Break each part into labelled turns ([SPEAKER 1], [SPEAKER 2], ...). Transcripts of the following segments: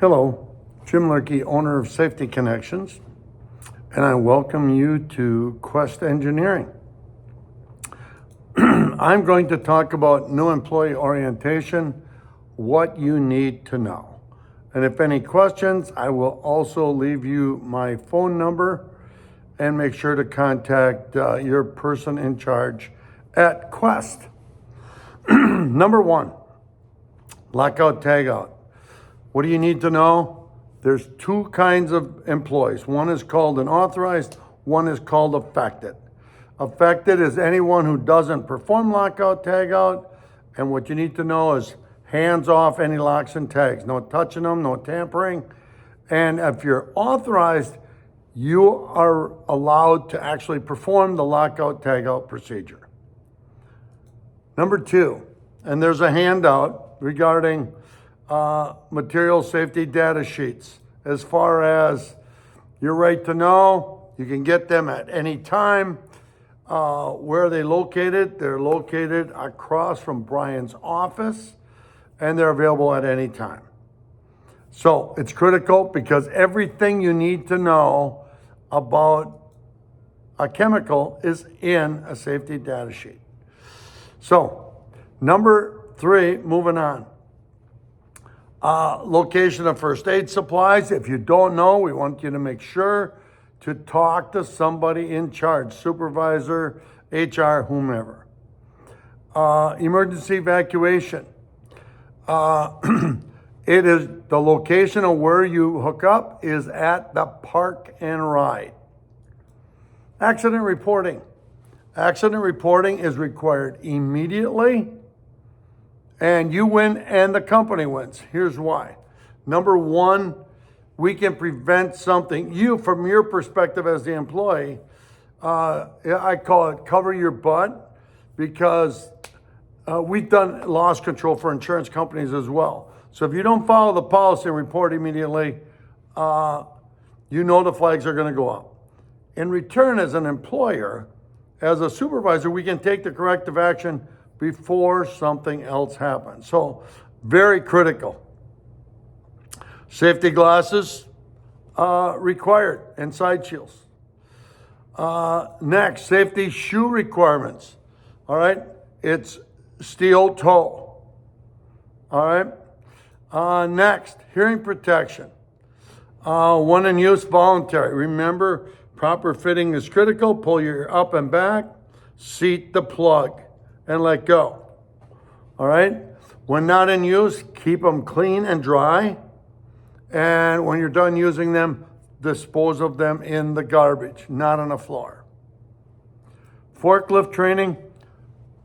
[SPEAKER 1] Hello, Jim Lurkey, owner of Safety Connections, and I welcome you to Quest Engineering. I'm going to talk about new employee orientation, what you need to know. And if any questions, I will also leave you my phone number and make sure to contact your person in charge at Quest. Number one, lockout tagout. What do you need to know? There's two kinds of employees. One is called an authorized, one is called affected. Affected is anyone who doesn't perform lockout tagout, and what you need to know is hands off any locks and tags. No touching them, no tampering. And if you're authorized, you are allowed to actually perform the lockout tagout procedure. Number two, and there's a handout regarding material safety data sheets. As far as your right to know, you can get them at any time. Where are they located? They're located across from Brian's office, and they're available at any time. So it's critical because everything you need to know about a chemical is in a safety data sheet. So number three, moving on. Location of first aid supplies. If you don't know, we want you to make sure to talk to somebody in charge, supervisor, HR, whomever. Emergency evacuation. It is the location of where you hook up is at the park and ride. Accident reporting. Accident reporting is required immediately. And you win and the company wins. Here's why. Number one, we can prevent something. You, from your perspective as the employee, I call it cover your butt, because we've done loss control for insurance companies as well. So if you don't follow the policy and report immediately, you know the flags are going to go up. In return, as an employer, as a supervisor, we can take the corrective action before something else happens. So very critical. Safety glasses required and side shields. Next, safety shoe requirements. All right, it's steel toe. All right. Next, hearing protection. When in use, voluntary. Remember, proper fitting is critical. Pull your up and back, seat the plug, and let go. All right? When not in use, keep them clean and dry. And when you're done using them, dispose of them in the garbage, not on the floor. Forklift training,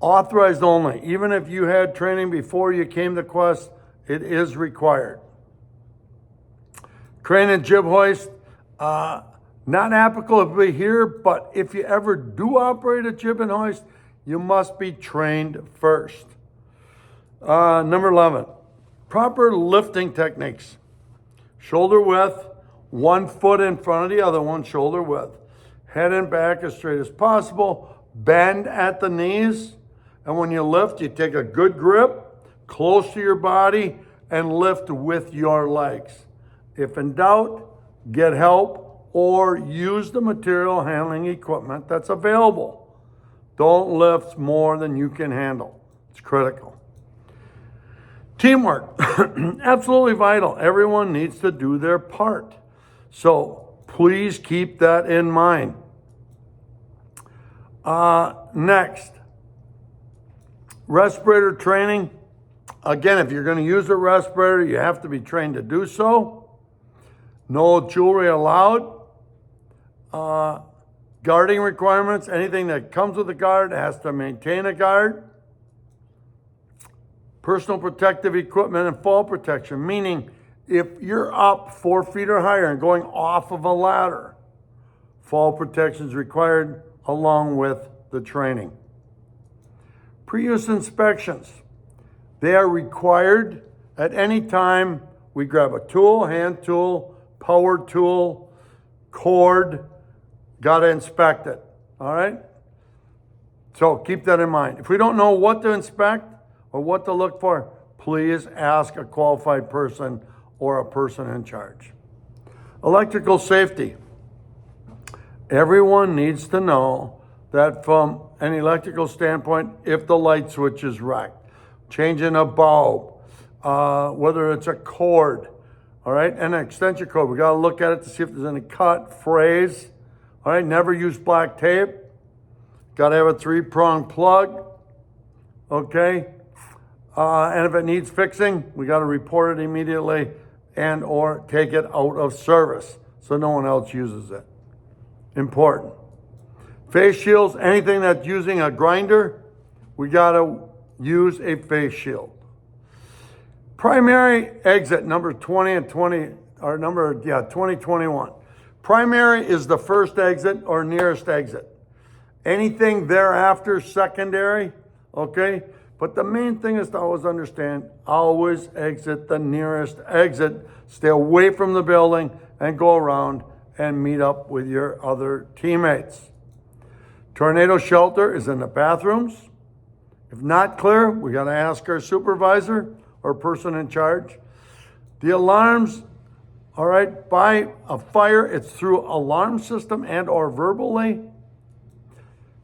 [SPEAKER 1] authorized only. Even if you had training before you came to Quest, it is required. Crane and jib hoist, not applicable here, but if you ever do operate a jib and hoist, you must be trained first. Number 11, proper lifting techniques. Shoulder width, 1 foot in front of the other one, shoulder width. Head and back as straight as possible. Bend at the knees. And when you lift, you take a good grip, close to your body, and lift with your legs. If in doubt, get help or use the material handling equipment that's available. Don't lift more than you can handle. It's critical. Teamwork, absolutely vital. Everyone needs to do their part. So please keep that in mind. Next, respirator training. Again, if you're going to use a respirator, you have to be trained to do so. No jewelry allowed. Guarding requirements, anything that comes with a guard has to maintain a guard. Personal protective equipment and fall protection, meaning if you're up 4 feet or higher and going off of a ladder, fall protection is required along with the training. Pre-use inspections, they are required at any time. We grab a tool, hand tool, power tool, cord, got to inspect it, all right? So keep that in mind. If we don't know what to inspect or what to look for, please ask a qualified person or a person in charge. Electrical safety. Everyone needs to know that from an electrical standpoint, if the light switch is wrecked, changing a bulb, whether it's a cord, all right, and an extension cord, we got to look at it to see if there's any cut, frays, all right, never use black tape, got to have a 3-prong plug, okay, and if it needs fixing, we got to report it immediately and or take it out of service so no one else uses it. Important. Face shields, anything that's using a grinder, we got to use a face shield. Primary exit, number 20 and 20, or 2021. Primary is the first exit or nearest exit. Anything thereafter, secondary, okay? But the main thing is to always understand, always exit the nearest exit. Stay away from the building and go around and meet up with your other teammates. Tornado shelter is in the bathrooms. If not clear, we got to ask our supervisor or person in charge. The alarms, all right, by a fire, it's through alarm system and or verbally.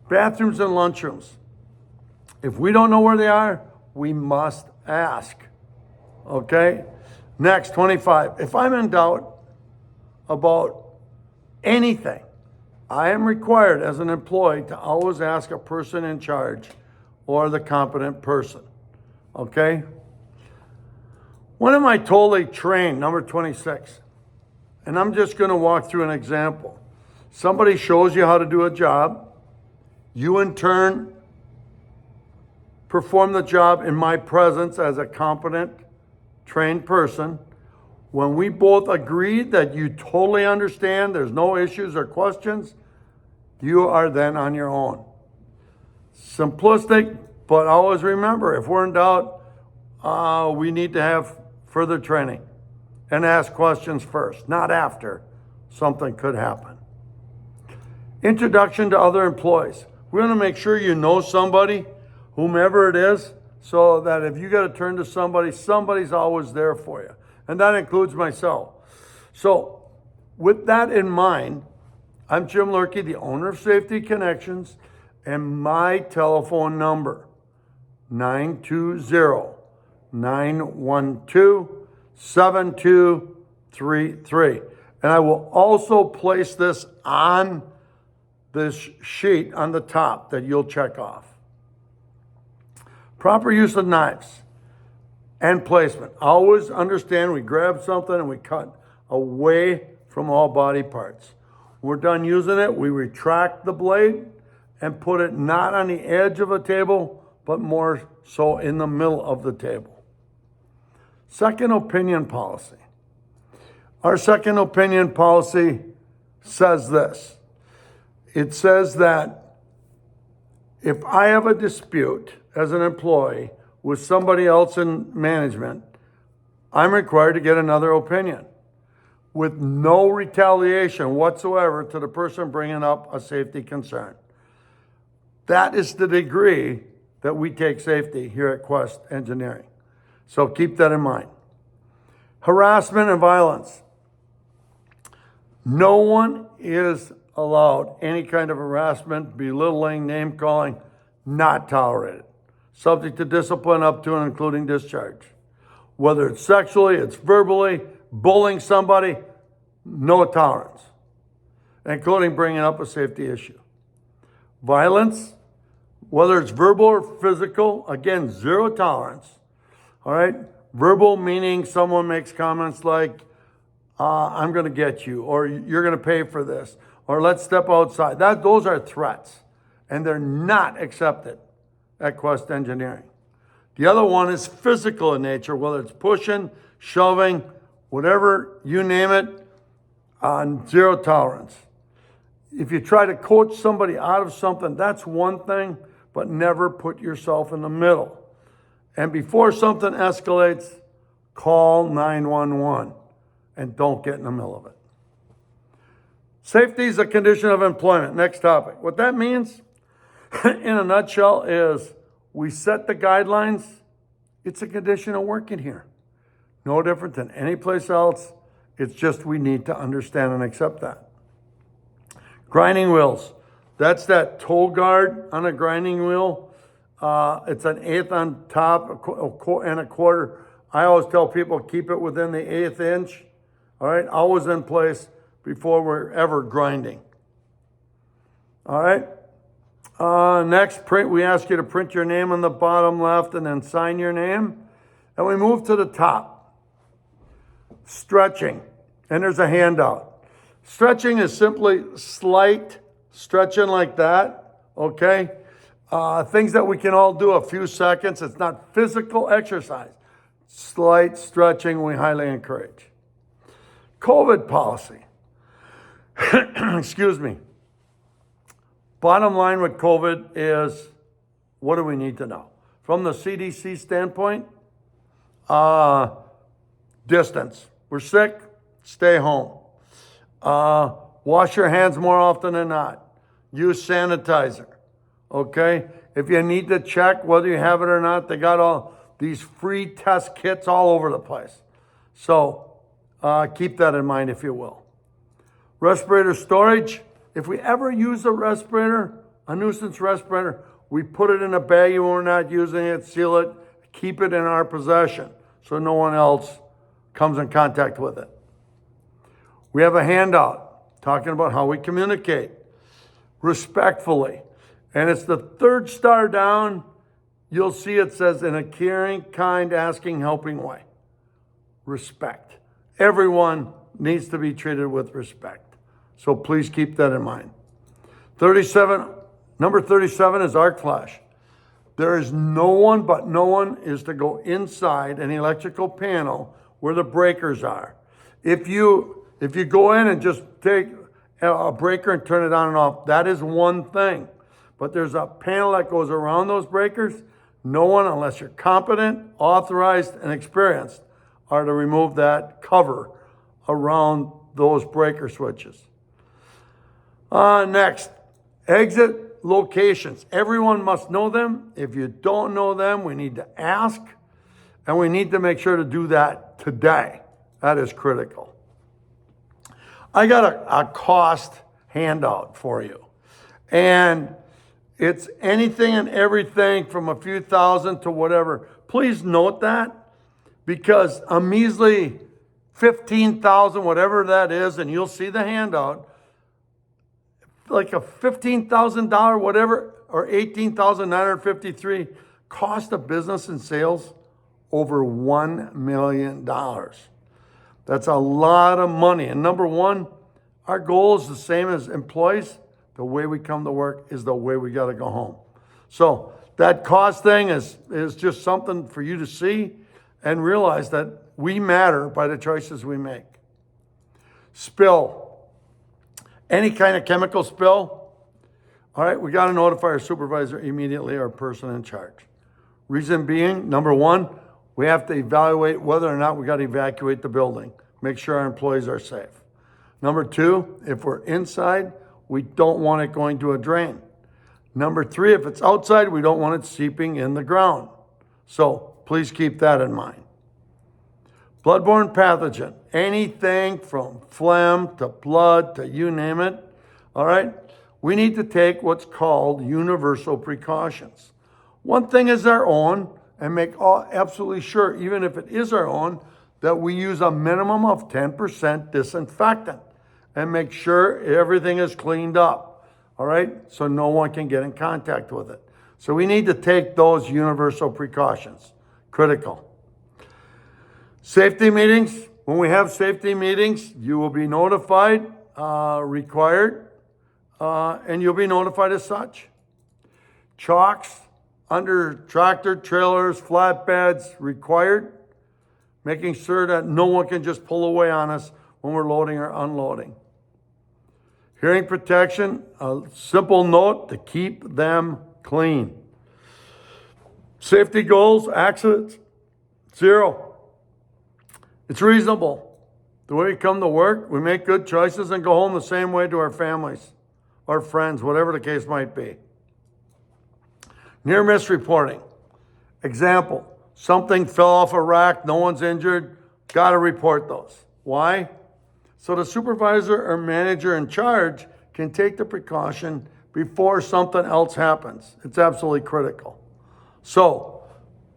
[SPEAKER 1] Bathrooms and lunchrooms. If we don't know where they are, we must ask, okay? Next, 25. If I'm in doubt about anything, I am required as an employee to always ask a person in charge or the competent person, okay? When am I totally trained? Number 26. And I'm just going to walk through an example. Somebody shows you how to do a job. You in turn perform the job in my presence as a competent, trained person. When we both agree that you totally understand, there's no issues or questions, you are then on your own. Simplistic, but always remember, if we're in doubt, we need to have further training and ask questions first, not after something could happen. Introduction to other employees. We want to make sure you know somebody, whomever it is, so that if you got to turn to somebody, somebody's always there for you. And that includes myself. So with that in mind, I'm Jim Lurkey, the owner of Safety Connections, and my telephone number, 920-912-7233. And I will also place this on this sheet on the top that you'll check off. Proper use of knives and placement. Always understand we grab something and we cut away from all body parts. We're done using it, we retract the blade and put it not on the edge of a table, but more so in the middle of the table. Second opinion policy. Our second opinion policy says this. It says that if I have a dispute as an employee with somebody else in management, I'm required to get another opinion with no retaliation whatsoever to the person bringing up a safety concern. That is the degree that we take safety here at Quest Engineering. So keep that in mind. Harassment and violence. No one is allowed any kind of harassment, belittling, name calling, not tolerated. Subject to discipline up to and including discharge. Whether it's sexually, it's verbally, bullying somebody, no tolerance, including bringing up a safety issue. Violence, whether it's verbal or physical, again, zero tolerance. All right? Verbal meaning someone makes comments like, I'm going to get you, or you're going to pay for this, or let's step outside. Those are threats, and they're not accepted at Quest Engineering. The other one is physical in nature, whether it's pushing, shoving, whatever, you name it, zero tolerance. If you try to coach somebody out of something, that's one thing, but never put yourself in the middle. And before something escalates, call 911 and don't get in the middle of it. Safety is a condition of employment. Next topic. What that means, in a nutshell, is we set the guidelines. It's a condition of working here. No different than any place else. It's just we need to understand and accept that. Grinding wheels. That's that toe guard on a grinding wheel. It's an eighth on top and a quarter. I always tell people keep it within the eighth inch. All right, always in place before we're ever grinding. All right. Next, print. We ask you to print your name on the bottom left and then sign your name. And we move to the top. Stretching. And there's a handout. Stretching is simply slight stretching like that. Okay. Things that we can all do a few seconds. It's not physical exercise. Slight stretching we highly encourage. COVID policy. Excuse me. Bottom line with COVID is, what do we need to know? From the CDC standpoint, distance. We're sick, stay home. Wash your hands more often than not. Use sanitizer, okay? If you need to check whether you have it or not, they got all these free test kits all over the place. So keep that in mind, if you will. Respirator storage. If we ever use a respirator, a nuisance respirator, we put it in a bag when we're not using it, seal it, keep it in our possession so no one else comes in contact with it. We have a handout talking about how we communicate respectfully. And it's the third star down. You'll see it says in a caring, kind, asking, helping way. Respect. Everyone needs to be treated with respect. So please keep that in mind. Number 37 is arc flash. There is no one is to go inside an electrical panel where the breakers are. If you go in and just take a breaker and turn it on and off, that is one thing. But there's a panel that goes around those breakers. No one, unless you're competent, authorized, and experienced, are to remove that cover around those breaker switches. Next, exit locations. Everyone must know them. If you don't know them, we need to ask, and we need to make sure to do that today. That is critical. I got a cost handout for you, and it's anything and everything from a few thousand to whatever. Please note that, because a measly 15,000, whatever that is, and you'll see the handout, like a $15,000 whatever, or $18,953, cost of business and sales over $1 million. That's a lot of money. And number one, our goal is the same as employees. The way we come to work is the way we got to go home. So that cost thing is just something for you to see and realize that we matter by the choices we make. Spill. Any kind of chemical spill, all right, we got to notify our supervisor immediately, our person in charge. Reason being, number one, we have to evaluate whether or not we got to evacuate the building. Make sure our employees are safe. Number two, if we're inside, we don't want it going to a drain. Number three, if it's outside, we don't want it seeping in the ground. So please keep that in mind. Bloodborne pathogen, anything from phlegm to blood to you name it, all right? We need to take what's called universal precautions. One thing is our own, and make absolutely sure, even if it is our own, that we use a minimum of 10% disinfectant and make sure everything is cleaned up, all right? So no one can get in contact with it. So we need to take those universal precautions, critical. Safety meetings. When we have safety meetings, you will be notified, required, and you'll be notified as such. Chalks under tractor trailers, flatbeds, required, making sure that no one can just pull away on us when we're loading or unloading. Hearing protection, a simple note to keep them clean. Safety goals, accidents, 0. It's reasonable. The way we come to work, we make good choices and go home the same way to our families, our friends, whatever the case might be. Near miss reporting. Example, something fell off a rack, no one's injured. Got to report those. Why? So the supervisor or manager in charge can take the precaution before something else happens. It's absolutely critical. So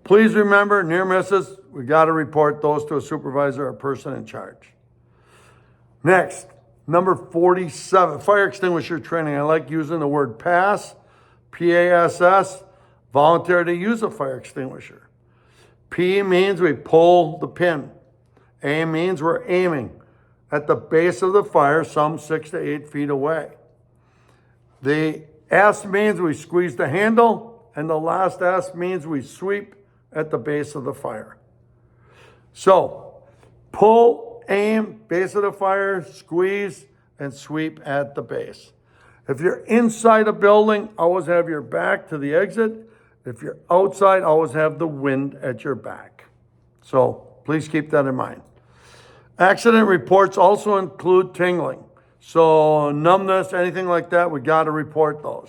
[SPEAKER 1] please remember, near misses, we got to report those to a supervisor or person in charge. Next, number 47, fire extinguisher training. I like using the word PASS, P-A-S-S, volunteer to use a fire extinguisher. P means we pull the pin. A means we're aiming at the base of the fire, some 6 to 8 feet away. The S means we squeeze the handle, and the last S means we sweep at the base of the fire. So, pull, aim, base of the fire, squeeze, and sweep at the base. If you're inside a building, always have your back to the exit. If you're outside, always have the wind at your back. So, please keep that in mind. Accident reports also include tingling. So numbness, anything like that, we got to report those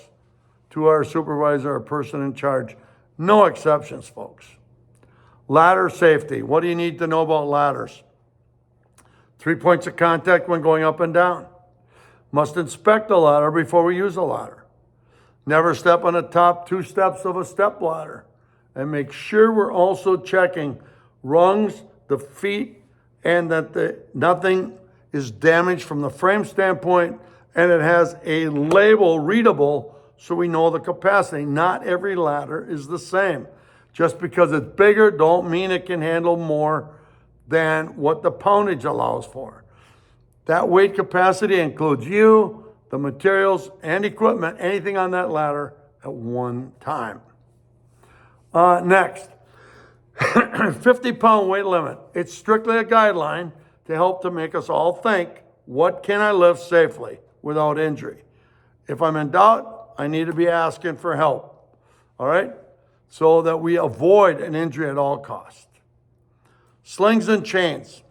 [SPEAKER 1] to our supervisor or person in charge. No exceptions, folks. Ladder safety. What do you need to know about ladders? 3 points of contact when going up and down. Must inspect the ladder before we use a ladder. Never step on the top 2 steps of a step ladder. And make sure we're also checking rungs, the feet, and that nothing is damaged from the frame standpoint, and it has a label readable so we know the capacity. Not every ladder is the same. Just because it's bigger don't mean it can handle more than what the poundage allows for. That weight capacity includes you, the materials, and equipment, anything on that ladder at one time. Next, 50-pound weight limit. It's strictly a guideline to help to make us all think, what can I lift safely without injury? If I'm in doubt, I need to be asking for help, all right? So that we avoid an injury at all costs. Slings and chains.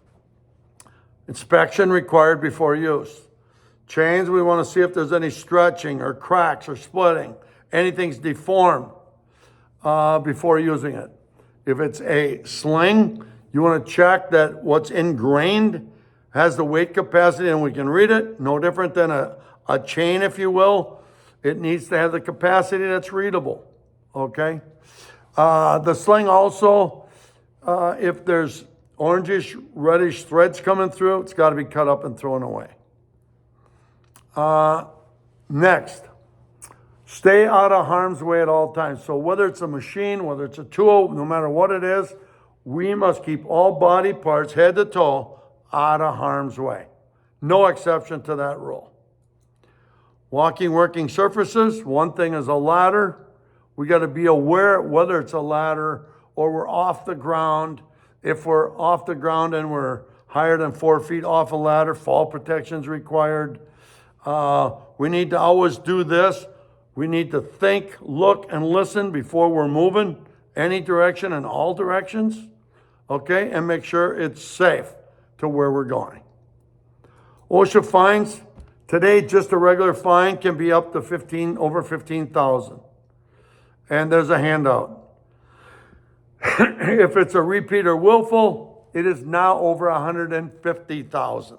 [SPEAKER 1] Inspection required before use. Chains, we want to see if there's any stretching or cracks or splitting. Anything's deformed before using it. If it's a sling, you want to check that what's ingrained has the weight capacity and we can read it. No different than a chain, if you will. It needs to have the capacity that's readable, okay? The sling also, if there's orangish, reddish threads coming through, it's got to be cut up and thrown away. Next, stay out of harm's way at all times. So whether it's a machine, whether it's a tool, no matter what it is, we must keep all body parts, head to toe, out of harm's way. No exception to that rule. Walking, working surfaces, one thing is a ladder. We got to be aware whether it's a ladder or we're off the ground. If we're off the ground and we're higher than 4 feet off a ladder, fall protection is required. We need to always do this. We need to think, look, and listen before we're moving any direction in all directions, okay? And make sure it's safe to where we're going. OSHA fines. Today, just a regular fine can be up to over 15,000. And there's a handout. If it's a repeat or willful, it is now over 150,000.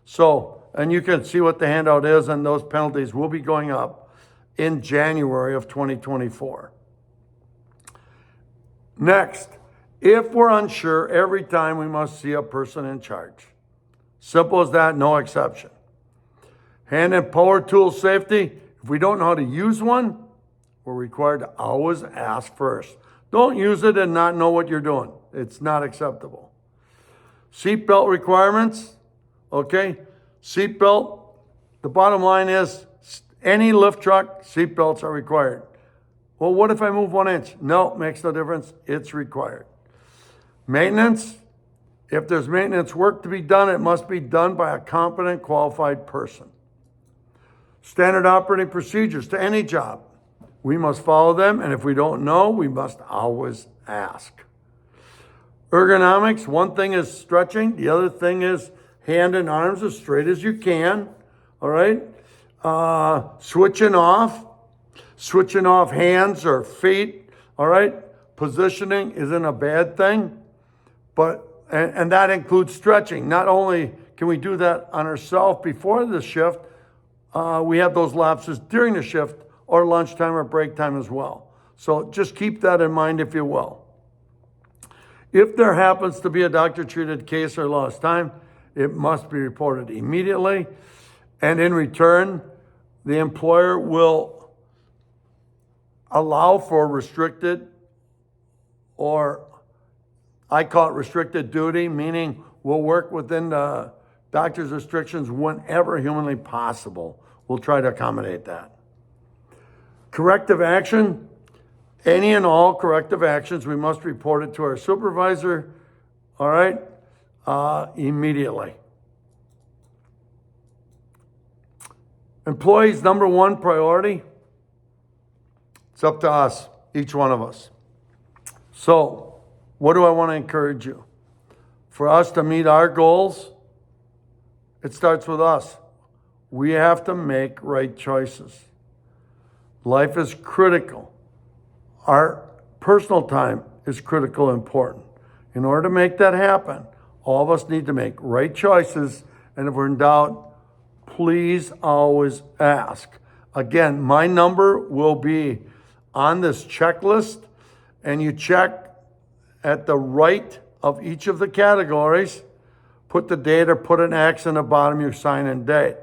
[SPEAKER 1] So, and you can see what the handout is, and those penalties will be going up in January of 2024. Next, if we're unsure, every time we must see a person in charge. Simple as that, no exception. Hand and power tool safety. If we don't know how to use one, we're required to always ask first. Don't use it and not know what you're doing. It's not acceptable. Seatbelt requirements. Okay, seatbelt. The bottom line is any lift truck, seatbelts are required. Well, what if I move 1 inch? No, makes no difference. It's required. Maintenance. If there's maintenance work to be done, it must be done by a competent, qualified person. Standard operating procedures to any job. We must follow them, and if we don't know, we must always ask. Ergonomics, one thing is stretching, the other thing is hand and arms as straight as you can, all right? Switching off hands or feet, all right? Positioning isn't a bad thing, but and that includes stretching. Not only can we do that on ourselves before the shift, we have those lapses during the shift or lunchtime or break time as well. So just keep that in mind, if you will. If there happens to be a doctor-treated case or lost time, it must be reported immediately. And in return, the employer will allow for restricted, or I call it restricted duty, meaning we'll work within the doctor's restrictions whenever humanly possible. We'll try to accommodate that. Corrective action. Any and all corrective actions, we must report it to our supervisor, all right, immediately. Employees' number one priority, it's up to us, each one of us. So, what do I want to encourage you? For us to meet our goals, it starts with us. We have to make right choices. Life is critical. Our personal time is critical and important. In order to make that happen, all of us need to make right choices, and if we're in doubt, please always ask. Again, my number will be on this checklist, and you check at the right of each of the categories, put the date or put an X in the bottom, your sign and date.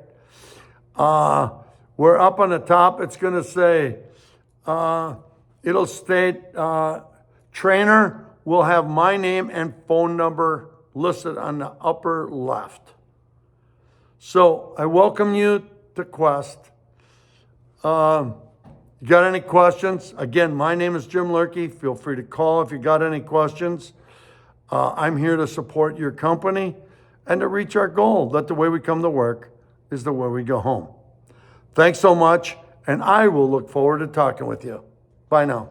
[SPEAKER 1] We're up on the top, it's going to say, it'll state, trainer will have my name and phone number listed on the upper left. So I welcome you to Quest. You got any questions? Again, my name is Jim Lurkey. Feel free to call if you got any questions. I'm here to support your company and to reach our goal that the way we come to work is the way we go home. Thanks so much, and I will look forward to talking with you. Bye now.